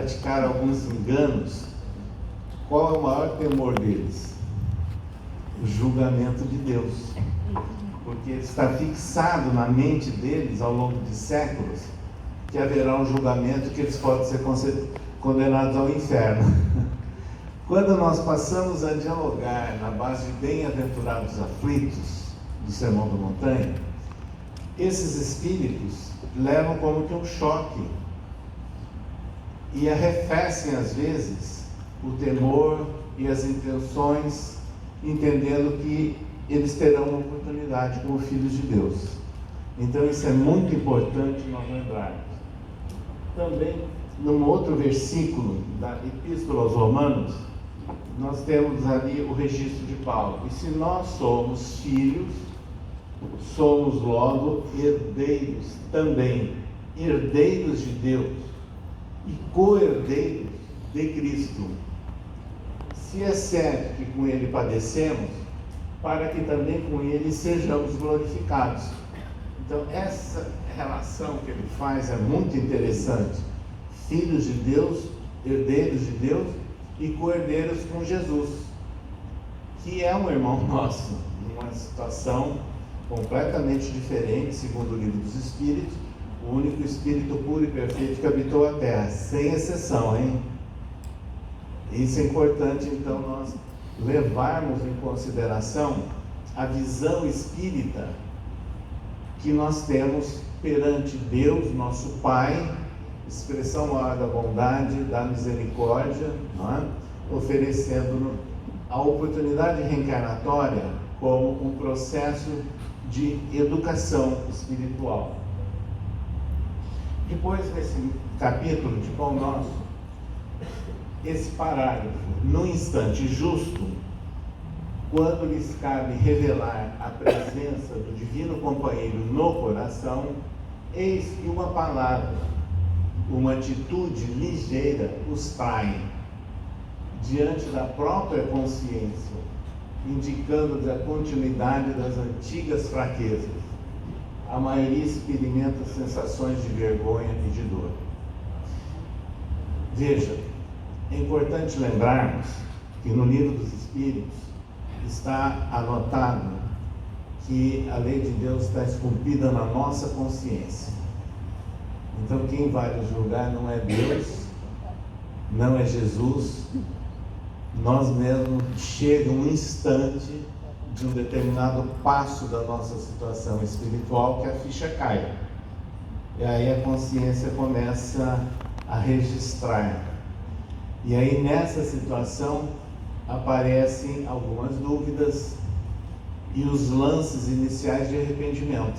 praticar alguns enganos, qual é o maior temor deles? O julgamento de Deus. Porque está fixado na mente deles, ao longo de séculos, que haverá um julgamento, que eles podem ser condenados ao inferno. Quando nós passamos a dialogar na base de bem-aventurados aflitos, do Sermão da Montanha, esses espíritos levam como que um choque e arrefecem às vezes o temor e as intenções, entendendo que eles terão uma oportunidade como filhos de Deus. Então isso é muito importante nós lembrarmos. Também, num outro versículo da Epístola aos Romanos, nós temos ali o registro de Paulo. E se nós somos filhos, somos logo herdeiros também, herdeiros de Deus e co-herdeiros de Cristo. Se é certo que com Ele padecemos, para que também com Ele sejamos glorificados. Então essa relação que ele faz é muito interessante. Filhos de Deus, herdeiros de Deus e co-herdeiros com Jesus, que é um irmão nosso, numa situação completamente diferente, segundo o livro dos Espíritos, o único Espírito puro e perfeito que habitou a Terra, sem exceção, hein? Isso é importante, então, nós levarmos em consideração a visão espírita que nós temos perante Deus, nosso Pai, expressão maior da bondade, da misericórdia, não é? Oferecendo a oportunidade reencarnatória como um processo de educação espiritual. Depois, nesse capítulo de Pão Nosso, esse parágrafo, no instante justo, quando lhes cabe revelar a presença do Divino Companheiro no coração, eis que uma palavra, uma atitude ligeira os trai diante da própria consciência, indicando-lhes a continuidade das antigas fraquezas. A maioria experimenta sensações de vergonha e de dor. Veja, é importante lembrarmos que no Livro dos Espíritos está anotado que a lei de Deus está esculpida na nossa consciência. Então quem vai nos julgar não é Deus, não é Jesus. Nós mesmos chega um instante de um determinado passo da nossa situação espiritual que a ficha cai. E aí a consciência começa a registrar. E aí nessa situação aparecem algumas dúvidas e os lances iniciais de arrependimento.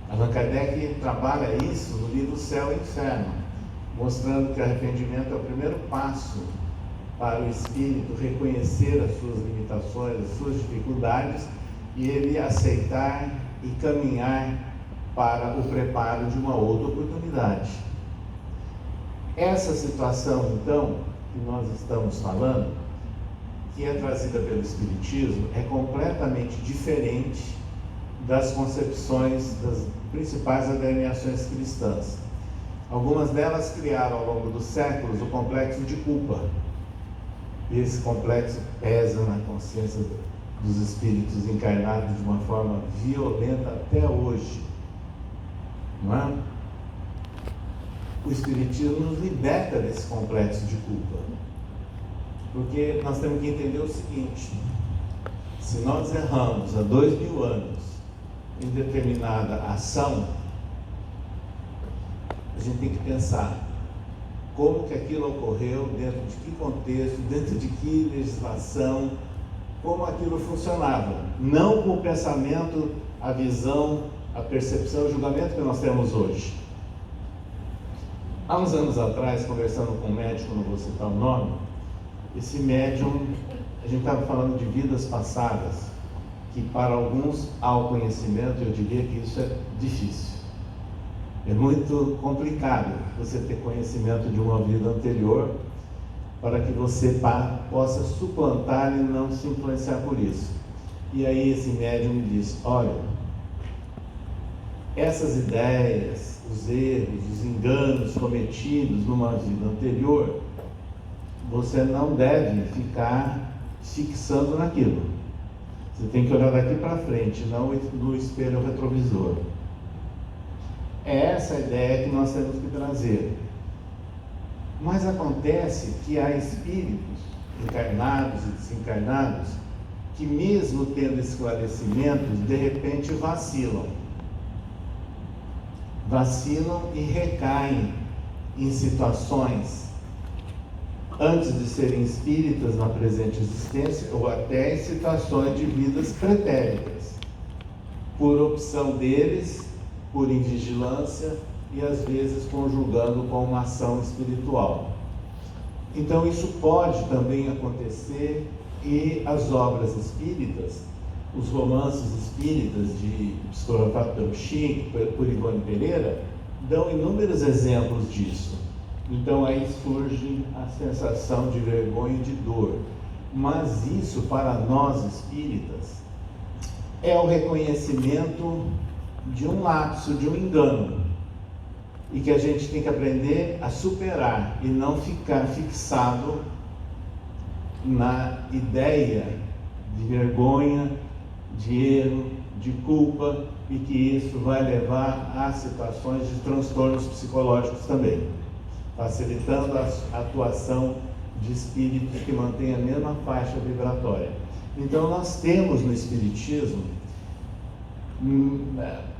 Allan Kardec trabalha isso no livro Céu e Inferno, mostrando que o arrependimento é o primeiro passo para o espírito reconhecer as suas limitações, as suas dificuldades, e ele aceitar e caminhar para o preparo de uma outra oportunidade. Essa situação, então, que nós estamos falando, que é trazida pelo Espiritismo, é completamente diferente das concepções das principais agremiações cristãs. Algumas delas criaram ao longo dos séculos o complexo de culpa. E esse complexo pesa na consciência dos espíritos encarnados de uma forma violenta até hoje. Não é? O Espiritismo nos liberta desse complexo de culpa. Porque nós temos que entender o seguinte: se nós erramos há 2000 anos em determinada ação, a gente tem que pensar como que aquilo ocorreu, dentro de que contexto, dentro de que legislação, como aquilo funcionava. Não com o pensamento, a visão, a percepção, o julgamento que nós temos hoje. Há uns anos atrás, conversando com um médico, não vou citar o nome, esse médium, a gente estava falando de vidas passadas, que para alguns há o conhecimento, eu diria que isso é difícil. É muito complicado você ter conhecimento de uma vida anterior para que você possa suplantar e não se influenciar por isso. E aí esse médium me disse: olha, essas ideias, os erros, os enganos cometidos numa vida anterior, você não deve ficar fixando naquilo. Você tem que olhar daqui para frente, não no espelho retrovisor. É essa a ideia que nós temos que trazer. Mas acontece que há espíritos encarnados e desencarnados que, mesmo tendo esclarecimentos, de repente vacilam e recaem em situações antes de serem espíritas na presente existência, ou até em situações de vidas pretéritas, por opção deles, por invigilância e às vezes conjugando com uma ação espiritual. Então isso pode também acontecer, e as obras espíritas, os romances espíritas de psicografado pelo Chico, por Ivone Pereira, dão inúmeros exemplos disso. Então aí surge a sensação de vergonha e de dor. Mas isso, para nós espíritas, é o reconhecimento de um lapso, de um engano, e que a gente tem que aprender a superar e não ficar fixado na ideia de vergonha, de erro, de culpa, e que isso vai levar a situações de transtornos psicológicos também, facilitando a atuação de espíritos que mantêm a mesma faixa vibratória. Então nós temos no Espiritismo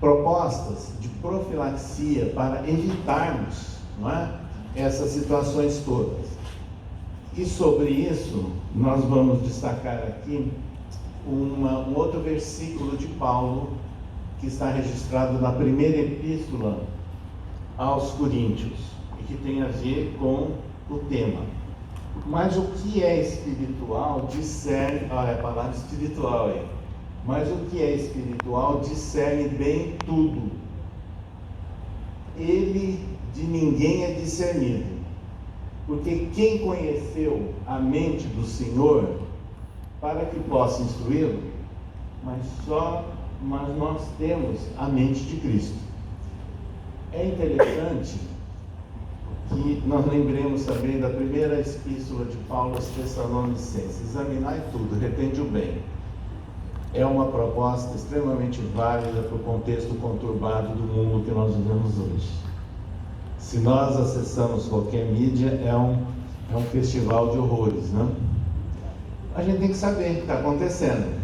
propostas de profilaxia para evitarmos, não é, essas situações todas. E sobre isso nós vamos destacar aqui um outro versículo de Paulo, que está registrado na primeira epístola aos Coríntios, e que tem a ver com o tema. Mas o que é espiritual discerne, olha a palavra espiritual aí, mas o que é espiritual discerne bem tudo. Ele de ninguém é discernido, porque quem conheceu a mente do Senhor para que possa instruí-lo? Mas nós temos a mente de Cristo. É interessante que nós lembremos também da primeira epístola de Paulo aos Tessalonicenses: examinai tudo, retende o bem. É uma proposta extremamente válida para o contexto conturbado do mundo que nós vivemos hoje. Se nós acessamos qualquer mídia, é um festival de horrores, né? A gente tem que saber o que está acontecendo,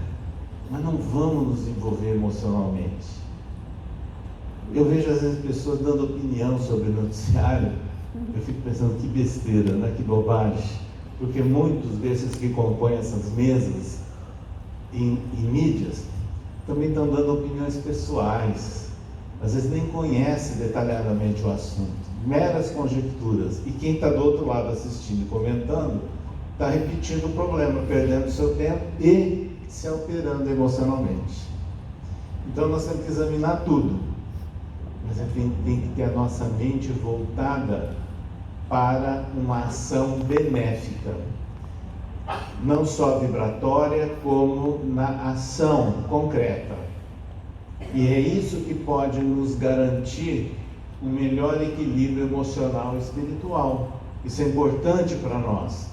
mas não vamos nos envolver emocionalmente. Eu vejo às vezes pessoas dando opinião sobre o noticiário, eu fico pensando que besteira, né? Que bobagem, porque muitos desses que compõem essas mesas em mídias também estão dando opiniões pessoais, às vezes nem conhece detalhadamente o assunto, meras conjecturas, e quem está do outro lado assistindo e comentando está repetindo o problema, perdendo seu tempo e se alterando emocionalmente. Então nós temos que examinar tudo, mas a gente tem que ter a nossa mente voltada para uma ação benéfica, não só vibratória, como na ação concreta. E é isso que pode nos garantir um melhor equilíbrio emocional e espiritual. Isso é importante para nós.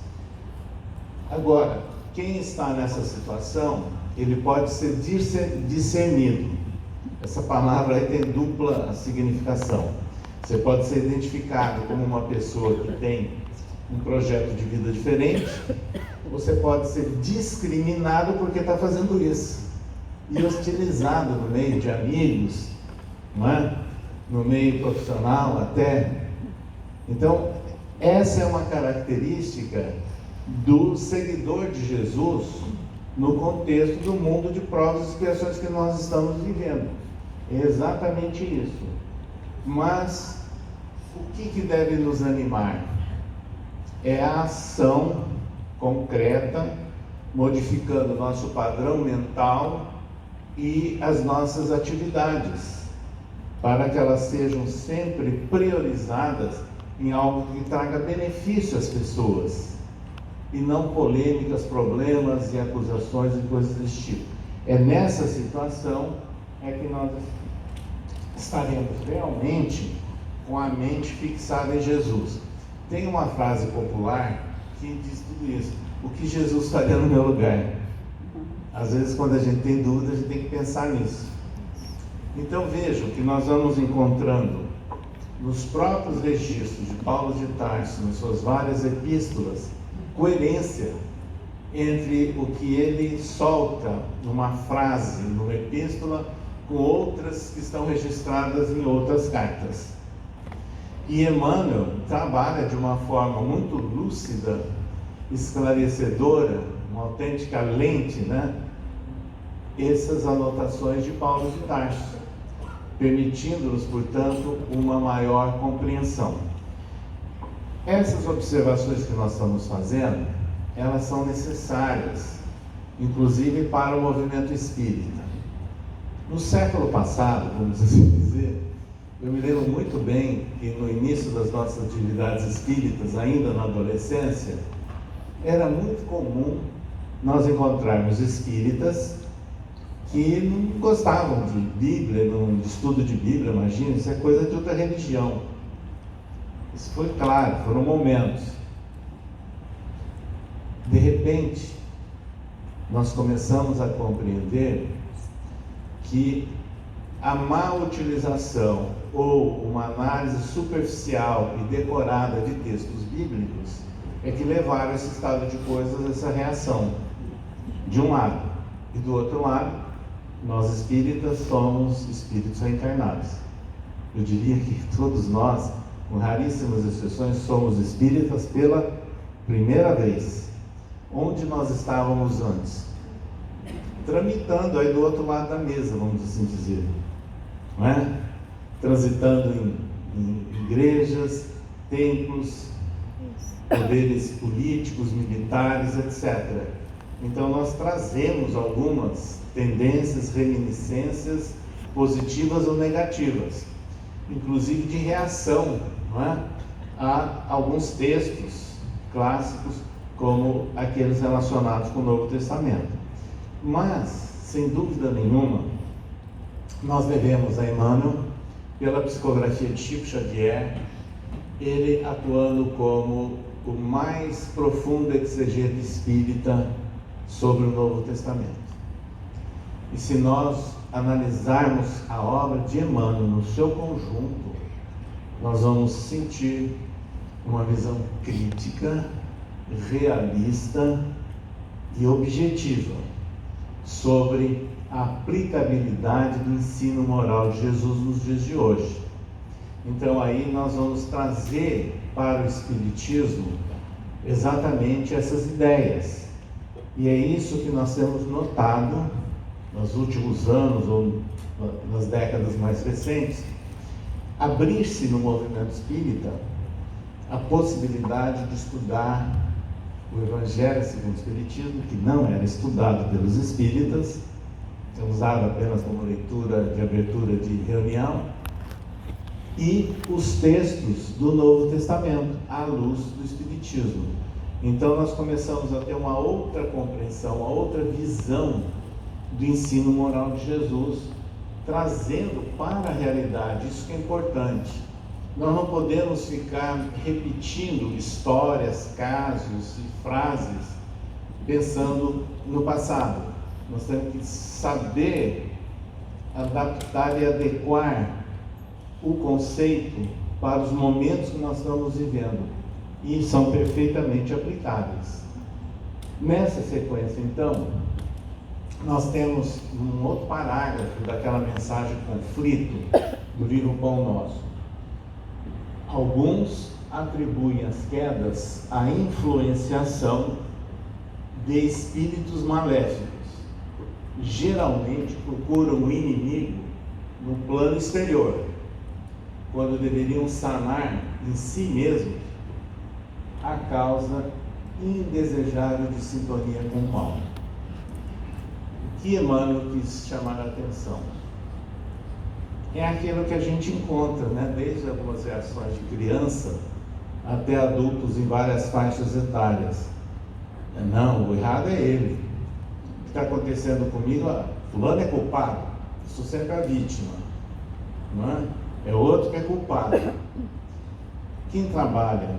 Agora, quem está nessa situação, ele pode ser discernido. Essa palavra aí tem dupla significação. Você pode ser identificado como uma pessoa que tem um projeto de vida diferente, você pode ser discriminado porque está fazendo isso, e hostilizado no meio de amigos, não é? No meio profissional até. Então, essa é uma característica do seguidor de Jesus no contexto do mundo de provas e expiações que nós estamos vivendo. É exatamente isso. Mas o que deve nos animar? É a ação concreta, modificando o nosso padrão mental e as nossas atividades, para que elas sejam sempre priorizadas em algo que traga benefício às pessoas, e não polêmicas, problemas e acusações e coisas desse tipo. É nessa situação que nós estaremos realmente com a mente fixada em Jesus. Tem uma frase popular que diz tudo isso: o que Jesus faria no meu lugar? Às vezes, quando a gente tem dúvida, a gente tem que pensar nisso. Então vejam que nós vamos encontrando nos próprios registros de Paulo de Tarso, nas suas várias epístolas, coerência entre o que ele solta numa frase, numa epístola, com outras que estão registradas em outras cartas. E Emmanuel trabalha de uma forma muito lúcida, esclarecedora, uma autêntica lente, né? Essas anotações de Paulo de Tarso, permitindo-nos, portanto, uma maior compreensão. Essas observações que nós estamos fazendo, elas são necessárias, inclusive para o movimento espírita. No século passado, vamos assim dizer, eu me lembro muito bem que no início das nossas atividades espíritas, ainda na adolescência, era muito comum nós encontrarmos espíritas que não gostavam de Bíblia, de estudo de Bíblia, imagina, isso é coisa de outra religião. Isso foi claro, foram momentos. De repente, nós começamos a compreender que a má utilização ou uma análise superficial e decorada de textos bíblicos é que levaram a esse estado de coisas, essa reação, de um lado. E do outro lado, nós espíritas somos espíritos reencarnados. Eu diria que todos nós, com raríssimas exceções, somos espíritas pela primeira vez. Onde nós estávamos antes? Tramitando aí do outro lado da mesa, vamos assim dizer, não é? Transitando em igrejas, templos, poderes políticos, militares, etc. Então nós trazemos algumas tendências, reminiscências positivas ou negativas, inclusive de reação, não é? A alguns textos clássicos, como aqueles relacionados com o Novo Testamento. Mas, sem dúvida nenhuma, nós devemos a Emmanuel, pela psicografia de Chico Xavier, ele atuando como o mais profundo exegeta espírita sobre o Novo Testamento. E se nós analisarmos a obra de Emmanuel no seu conjunto, nós vamos sentir uma visão crítica, realista e objetiva sobre a aplicabilidade do ensino moral de Jesus nos dias de hoje. Então aí nós vamos trazer para o Espiritismo exatamente essas ideias. E é isso que nós temos notado nos últimos anos ou nas décadas mais recentes, abrir-se no movimento espírita a possibilidade de estudar o Evangelho segundo o Espiritismo, que não era estudado pelos espíritas, é usado apenas como leitura de abertura de reunião, e os textos do Novo Testamento, à luz do Espiritismo. Então nós começamos a ter uma outra compreensão, uma outra visão do ensino moral de Jesus, trazendo para a realidade, isso que é importante. Nós não podemos ficar repetindo histórias, casos e frases pensando no passado. Nós temos que saber adaptar e adequar o conceito para os momentos que nós estamos vivendo, e são perfeitamente aplicáveis. Nessa sequência, então, nós temos um outro parágrafo daquela mensagem conflito do livro Pão Nosso. Alguns atribuem as quedas à influenciação de espíritos maléficos. Geralmente procuram o inimigo no plano exterior, quando deveriam sanar em si mesmos a causa indesejável de sintonia com o mal. O que Emmanuel quis chamar a atenção é aquilo que a gente encontra, né? Desde algumas reações de criança até adultos em várias faixas etárias. Não, o errado é ele. O que está acontecendo comigo? Fulano é culpado, eu sou sempre a vítima, não é? É outro que é culpado. quem trabalha